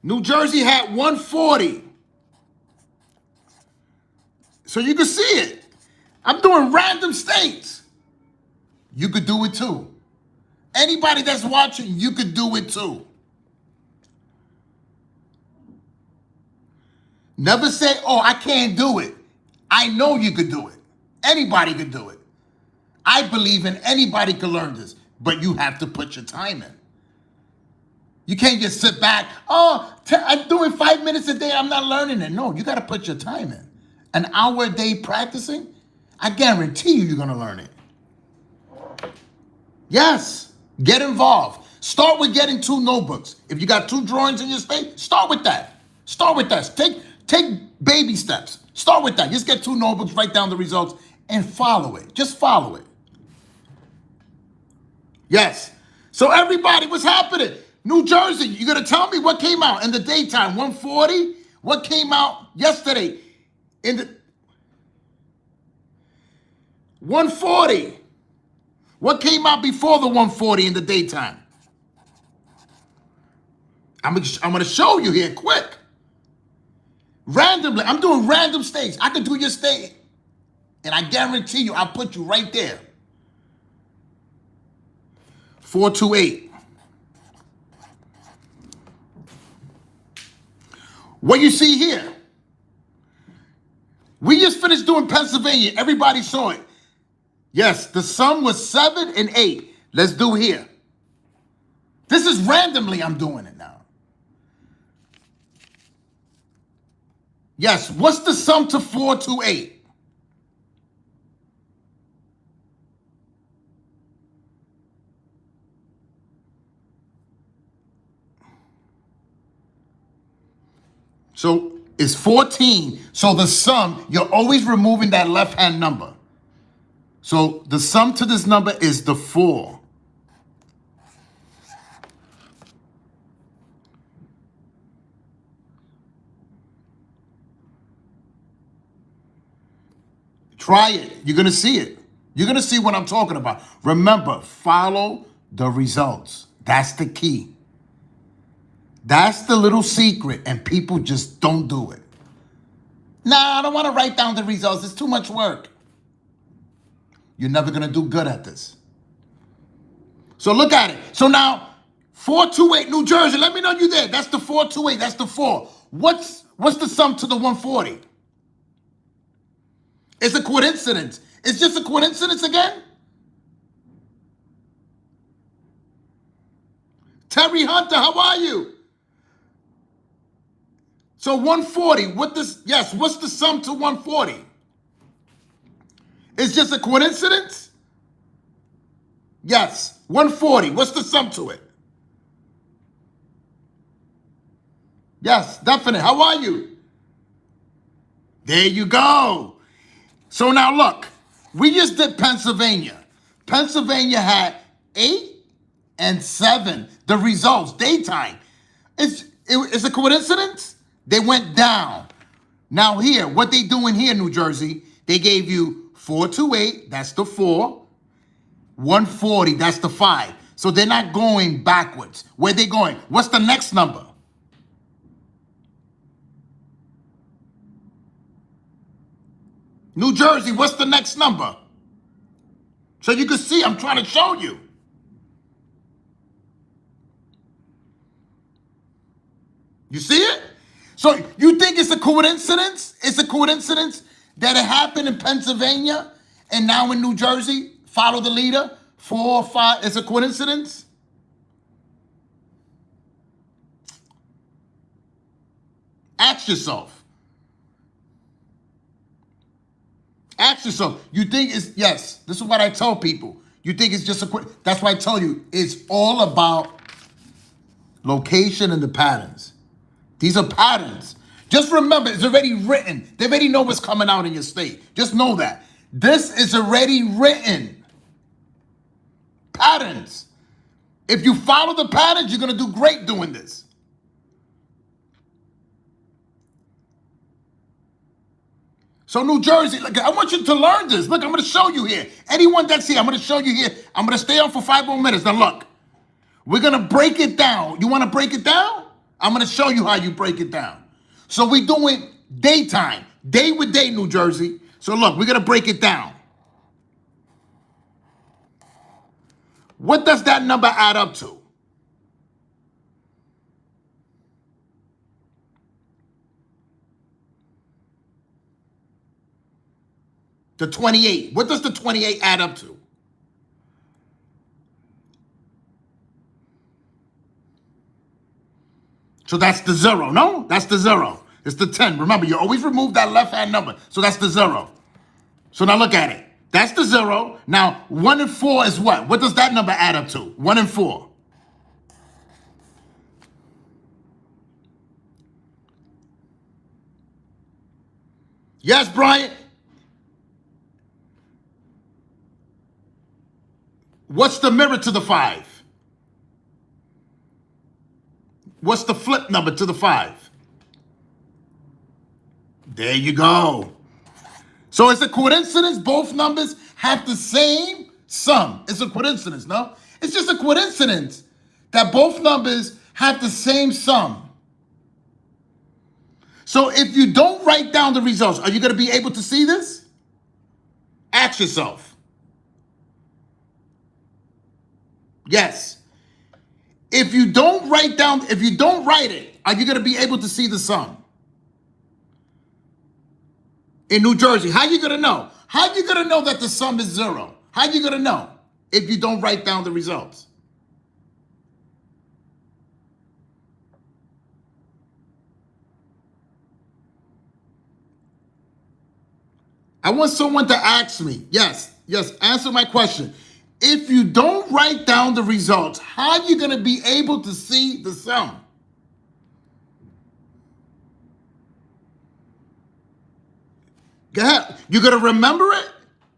New Jersey had 140. So you can see it. I'm doing random states. You could do it too. Anybody that's watching, you could do it too. Never say, oh, I can't do it. I know you could do it. Anybody could do it. I believe in anybody can learn this, but you have to put your time in. You can't just sit back, I'm doing 5 minutes a day, I'm not learning it. No, you got to put your time in. An hour a day practicing, I guarantee you you're going to learn it. Yes, get involved. Start with getting 2 notebooks. If you got 2 drawings in your state, start with that. Start with that. Take baby steps. Start with that. Just get 2 notebooks, write down the results, and follow it. Just follow it. Yes. So everybody, what's happening? New Jersey, you're going to tell me what came out in the daytime, 140? What came out yesterday in the 140? What came out before the 140 in the daytime? I'm going to show you here quick. Randomly, I'm doing random states. I can do your state, and I guarantee you, I'll put you right there. 428. What you see here? We just finished doing Pennsylvania. Everybody saw it. Yes, the sum was 7 and 8. Let's do here. This is randomly I'm doing it now. Yes, what's the sum to 428? So it's 14. So the sum, you're always removing that left-hand number. So the sum to this number is the 4. Try it. You're going to see it. You're going to see what I'm talking about. Remember, follow the results. That's the key. That's the little secret, and people just don't do it. Nah, I don't want to write down the results. It's too much work. You're never going to do good at this. So look at it. So now, 428, New Jersey. Let me know you there. That's the 428. That's the 4. What's the sum to the 140? It's a coincidence. It's just a coincidence again? Terry Hunter, how are you? So 140, what's the sum to 140? It's just a coincidence? Yes, 140, what's the sum to it? Yes, definite, how are you? There you go. So now look, we just did Pennsylvania. Pennsylvania had 8 and 7, the results, daytime. It's a coincidence? They went down. Now here, what they doing here, New Jersey, They gave you 428, that's the 4. 140, that's the 5. So they're not going backwards. Where they going? What's the next number? New Jersey, what's the next number? So you can see, I'm trying to show you. You see it? So you think it's a coincidence? It's a coincidence that it happened in Pennsylvania and now in New Jersey, follow the leader, 4 or 5, it's a coincidence? Ask yourself. Ask yourself, you think it's, yes, this is what I tell people. You think it's just that's why I tell you, it's all about location and the patterns. These are patterns. Just remember, it's already written. They already know what's coming out in your state. Just know that. This is already written. Patterns. If you follow the patterns, you're going to do great doing this. So New Jersey, look, I want you to learn this. Look, I'm going to show you here. Anyone that's here, I'm going to show you here. I'm going to stay on for 5 more minutes. Now look, we're going to break it down. You want to break it down? I'm going to show you how you break it down. So we're doing daytime, day with day, New Jersey. So look, we're going to break it down. What does that number add up to? The 28. What does the 28 add up to? So that's the 0. No, that's the 0. It's the 10. Remember, you always remove that left-hand number. So that's the 0. So now look at it. That's the 0. Now, 1 and 4 is what? What does that number add up to? 1 and 4. Yes, Brian? What's the mirror to the 5? What's the flip number to the 5? There you go. So it's a coincidence both numbers have the same sum. It's a coincidence, no? It's just a coincidence that both numbers have the same sum. So if you don't write down the results, are you going to be able to see this? Ask yourself. Yes. If you don't write it, are you going to be able to see the sum? In New Jersey, how are you going to know? How are you going to know that the sum is 0? How are you going to know if you don't write down the results? I want someone to ask me, yes, answer my question. If you don't write down the results, how are you going to be able to see the sum? Go ahead. You're going to remember it?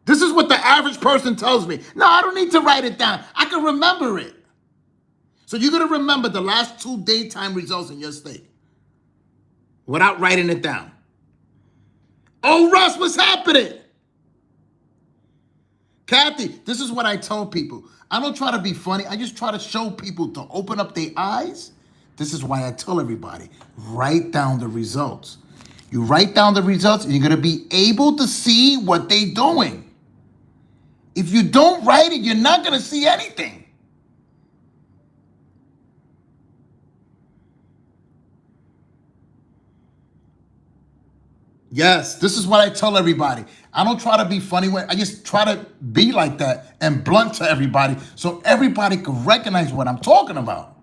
This is what the average person tells me. No, I don't need to write it down. I can remember it. So you're going to remember the last 2 daytime results in your state without writing it down. Oh, Russ, what's happening? Kathy, this is what I tell people. I don't try to be funny. I just try to show people to open up their eyes. This is why I tell everybody, write down the results. You write down the results and you're going to be able to see what they're doing. If you don't write it, you're not going to see anything. Yes, this is what I tell everybody. I don't try to be funny. I just try to be like that and blunt to everybody so everybody can recognize what I'm talking about.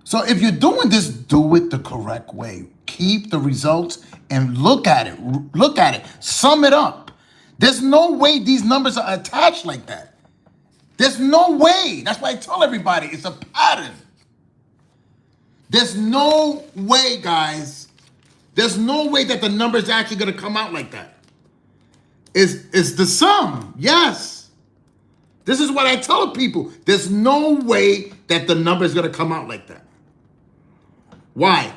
So if you're doing this, do it the correct way. Keep the results and look at it. Look at it. Sum it up. There's no way these numbers are attached like that. There's no way. That's why I tell everybody it's a pattern. There's no way, guys. There's no way that the number is actually going to come out like that. It's the sum. Yes. This is what I tell people. There's no way that the number is going to come out like that. Why?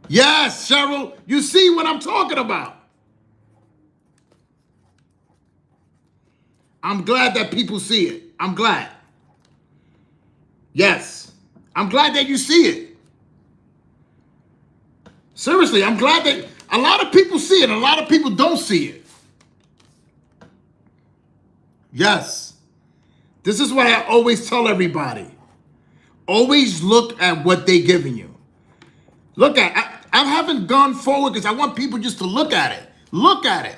Yes, Cheryl, you see what I'm talking about. I'm glad that people see it. I'm glad. Yes. I'm glad that you see it. Seriously, I'm glad that a lot of people see it. A lot of people don't see it. Yes. This is what I always tell everybody. Always look at what they're giving you. Look at I haven't gone forward because I want people just to look at it. Look at it.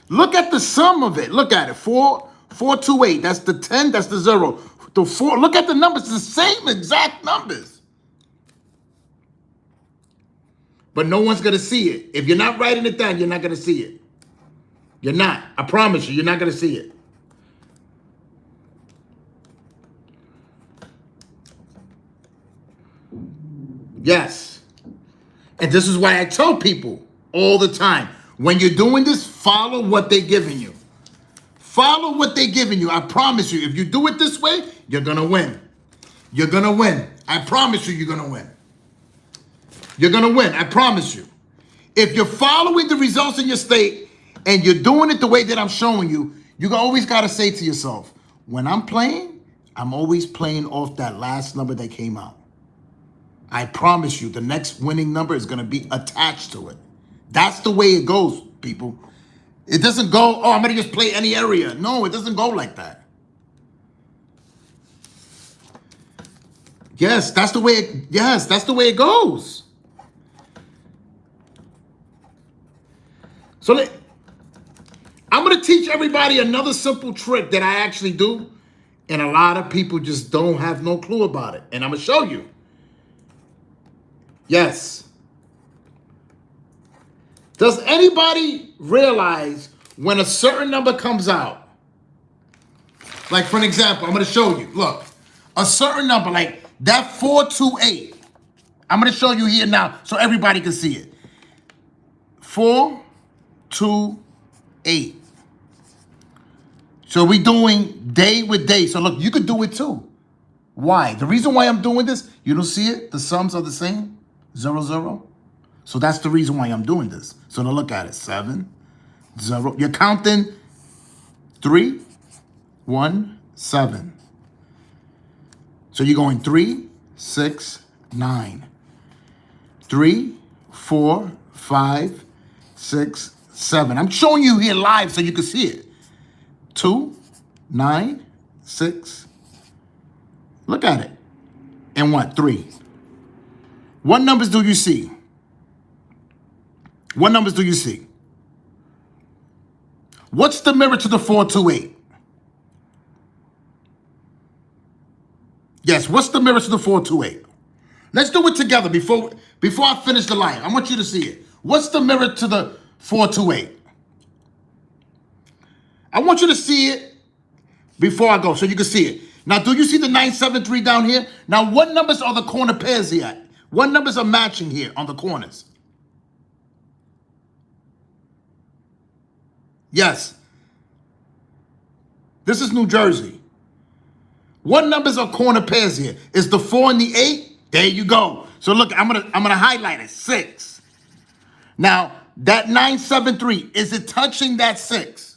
Look at the sum of it. Look at it. 428. That's the 10. That's the 0. The 4. Look at the numbers. The same exact numbers. But no one's going to see it. If you're not writing it down, you're not going to see it. You're not. I promise you, you're not going to see it. Yes. And this is why I tell people all the time, when you're doing this, follow what they're giving you. Follow what they're giving you. I promise you, if you do it this way, you're going to win. You're going to win. I promise you, you're going to win. You're going to win. I promise you. If you're following the results in your state and you're doing it the way that I'm showing you, you always got to say to yourself, when I'm playing, I'm always playing off that last number that came out. I promise you, the next winning number is going to be attached to it. That's the way it goes, people. It doesn't go, oh, I'm going to just play any area. No, it doesn't go like that. Yes, that's the way it goes. So I'm going to teach everybody another simple trick that I actually do, and a lot of people just don't have no clue about it. And I'm going to show you. Yes. Does anybody realize when a certain number comes out? Like, for an example, I'm going to show you. Look, a certain number, like that 428. I'm going to show you here now so everybody can see it. 428. So we're doing day with day. So look, you could do it too. Why? The reason why I'm doing this, you don't see it? The sums are the same. 0, 0. So that's the reason why I'm doing this. So now look at it. 7, 0. You're counting 3, 1, 7. So you're going 3, 6, 9. 3, 4, 5, 6, 7. I'm showing you here live so you can see it. 2, 9, 6. Look at it. And what? 3. What numbers do you see? What numbers do you see? What's the mirror to the 428? Yes, what's the mirror to the 428? Let's do it together before I finish the line. I want you to see it. What's the mirror to the 428? I want you to see it before I go so you can see it. Now, do you see the 973 down here? Now, what numbers are the corner pairs here? What numbers are matching here on the corners? Yes. This is New Jersey. What numbers are corner pairs here? Is the 4 and the 8? There you go. So look, I'm gonna highlight it. 6. Now, that 973, is it touching that 6?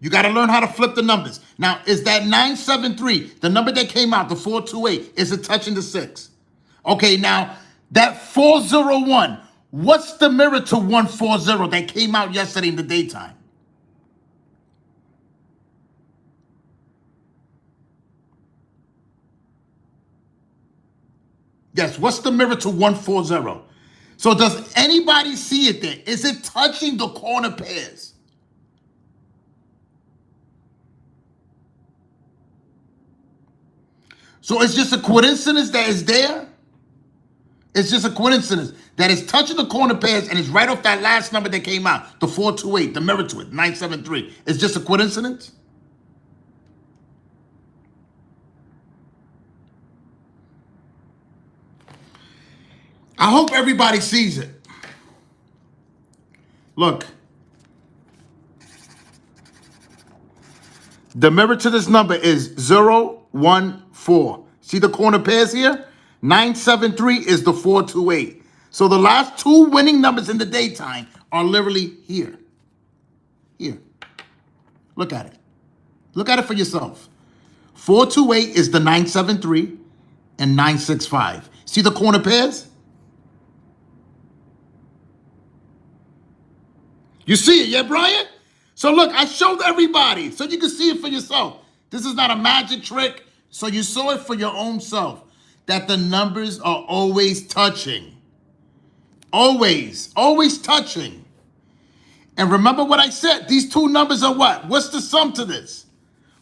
You got to learn how to flip the numbers. Now, is that 973, the number that came out, the 428, is it touching the 6? Okay, now, that 401, what's the mirror to 140 that came out yesterday in the daytime? Yes, what's the mirror to 140? So does anybody see it there? Is it touching the corner pairs? So it's just a coincidence that it's there? It's just a coincidence that it's touching the corner pairs and it's right off that last number that came out, the 428, the mirror to it, 973. It's just a coincidence? I hope everybody sees it. Look. The mirror to this number is 014. See the corner pairs here? 973 is the 428. So the last two winning numbers in the daytime are literally here. Here. Look at it. Look at it for yourself. 428 is the 973 and 965. See the corner pairs? You see it, yeah, Brian? So look, I showed everybody so you can see it for yourself. This is not a magic trick. So you saw it for your own self, that the numbers are always touching. Always, always touching. And remember what I said, these two numbers are what? What's the sum to this?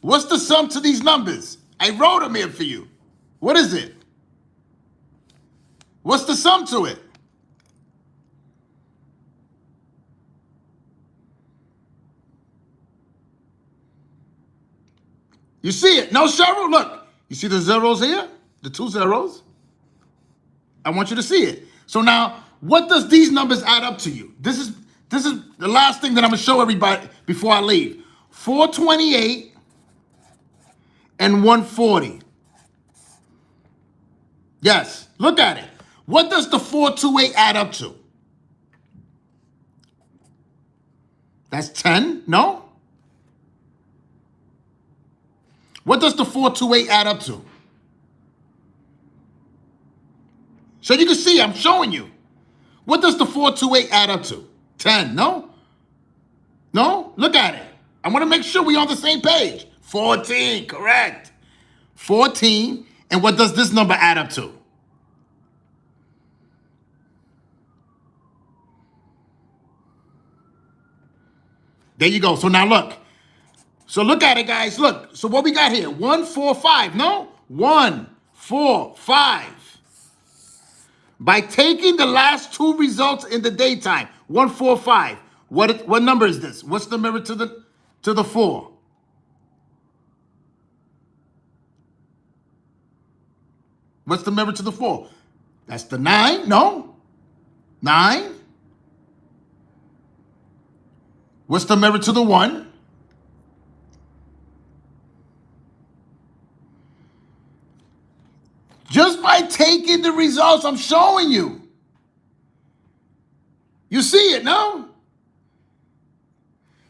What's the sum to these numbers? I wrote them here for you. What is it? What's the sum to it? You see it? No, Cheryl, look. You see the zeros here? The two zeros? I want you to see it. So now, what does these numbers add up to you? This is the last thing that I'm going to show everybody before I leave. 428 and 140. Yes, look at it. What does the 428 add up to? That's 10, no? What does the 428 add up to? So you can see, I'm showing you. What does the 428 add up to? 10, no? No? Look at it. I want to make sure we're on the same page. 14, correct. 14, and what does this number add up to? There you go. So now look. So look at it, guys. Look. So what we got here? 1, 4, 5. No? 1, 4, 5. By taking the last two results in the daytime, 1, 4, 5. What number is this? What's the mirror to the 4? What's the mirror to the 4? That's the 9. No? 9. What's the mirror to the 1? Just by taking the results I'm showing you. You see it, no?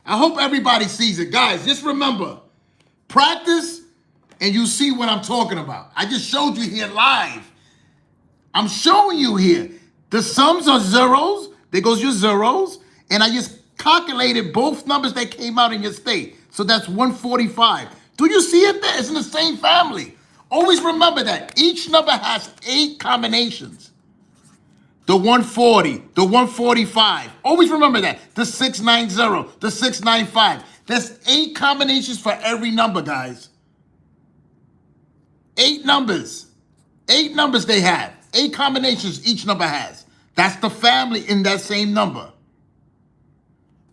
I hope everybody sees it. Guys, just remember, practice and you see what I'm talking about. I just showed you here live. I'm showing you here. The sums are zeros. There goes your zeros. And I just calculated both numbers that came out in your state. So that's 145. Do you see it there? It's in the same family. Always remember that. Each number has 8 combinations. The 140, the 145. Always remember that. The 690, the 695. There's 8 combinations for every number, guys. 8 numbers. 8 numbers they have. 8 combinations each number has. That's the family in that same number.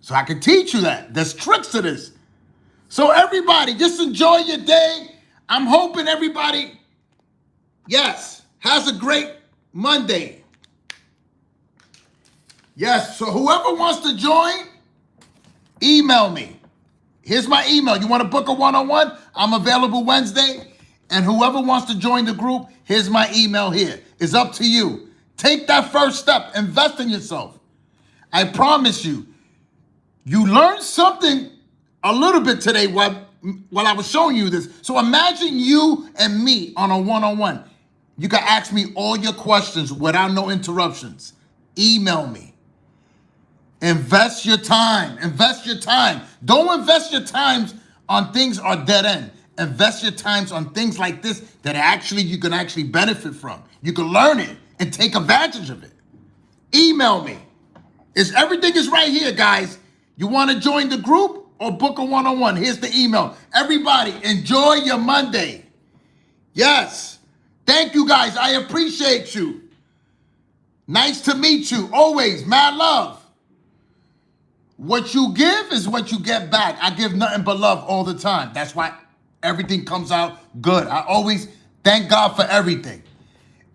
So I can teach you that. There's tricks to this. So everybody, just enjoy your day. I'm hoping everybody, yes, has a great Monday. Yes, so whoever wants to join, email me. Here's my email. You want to book a one-on-one? I'm available Wednesday. And whoever wants to join the group, here's my email here. It's up to you. Take that first step. Invest in yourself. I promise you, you learned something a little bit today while I was showing you this. So imagine you and me on a one-on-one. You can ask me all your questions without no interruptions. Email me. Invest your time. Invest your time. Don't invest your times on things or dead end. Invest your times on things like this that you can actually benefit from. You can learn it and take advantage of it. Email me. Everything is right here, guys. You want to join the group or book a one-on-one? Here's the email. Everybody, enjoy your Monday. Yes. Thank you, guys. I appreciate you. Nice to meet you. Always, mad love. What you give is what you get back. I give nothing but love all the time. That's why everything comes out good. I always thank God for everything.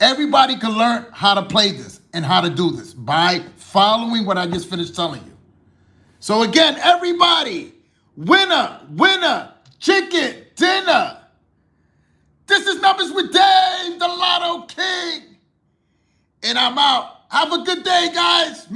Everybody can learn how to play this and how to do this by following what I just finished telling you. So again, everybody, winner, winner, chicken dinner. This is Numbers with Dave, the Lotto King. And I'm out. Have a good day, guys.